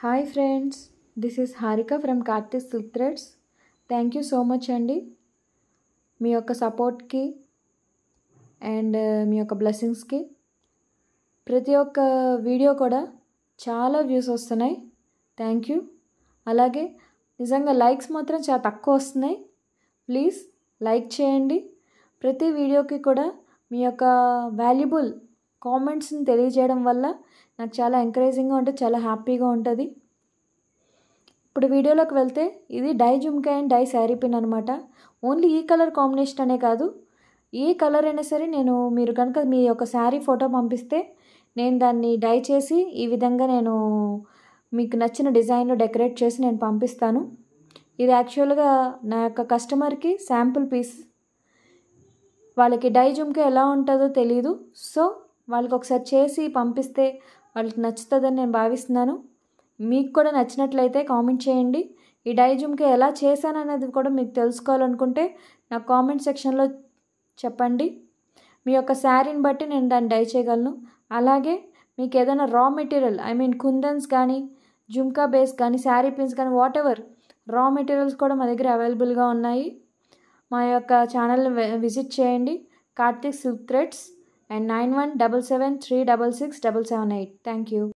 Hi friends, this is Harika from Karthik silk threads. Thank you so much అండి మీ యొక్క సపోర్ట్కి and మీ యొక్క బ్లెస్సింగ్స్కి. ప్రతి ఒక్క వీడియో కూడా చాలా వ్యూస్ వస్తున్నాయి. Thank you. అలాగే నిజంగా లైక్స్ మాత్రం చాలా తక్కువ వస్తున్నాయి. ప్లీజ్ లైక్ చేయండి. ప్రతి వీడియోకి కూడా మీ యొక్క వాల్యుబుల్ కామెంట్స్ని తెలియజేయడం వల్ల నాకు చాలా ఎంకరేజింగ్గా ఉంటుంది, చాలా హ్యాపీగా ఉంటుంది. ఇప్పుడు వీడియోలోకి వెళ్తే ఇది dye jhumka and dye sari pin అనమాట. ఓన్లీ ఈ కలర్ కాంబినేషన్ అనే కాదు, ఏ కలర్ అయినా సరే మీరు కనుక మీ యొక్క శారీ ఫోటో పంపిస్తే నేను దాన్ని డై చేసి ఈ విధంగా నేను మీకు నచ్చిన డిజైన్లో డెకరేట్ చేసి నేను పంపిస్తాను. ఇది యాక్చువల్గా నా యొక్క కస్టమర్కి శాంపుల్ పీస్. వాళ్ళకి డై జుమ్కా ఎలా ఉంటుందో తెలీదు, సో వాళ్ళకి ఒకసారి చేసి పంపిస్తే వాళ్ళకి నచ్చుతుందని నేను భావిస్తున్నాను. మీకు కూడా నచ్చినట్లయితే కామెంట్ చేయండి. ఈ డై జుమ్కా ఎలా చేశాననేది కూడా మీకు తెలుసుకోవాలనుకుంటే నాకు కామెంట్ సెక్షన్లో చెప్పండి. మీ యొక్క శారీని బట్టి నేను దాన్ని డై చేయగలను. అలాగే మీకు ఏదైనా రా మెటీరియల్, కుందన్స్ కానీ, జుమ్కా బేస్ కానీ, శారీ పిన్స్ కానీ, వాట్ ఎవర్ రా మెటీరియల్స్ కూడా మా దగ్గర అవైలబుల్గా ఉన్నాయి. మా యొక్క ఛానల్ని విజిట్ చేయండి. Karthik silk threads and 9177366778. Thank you.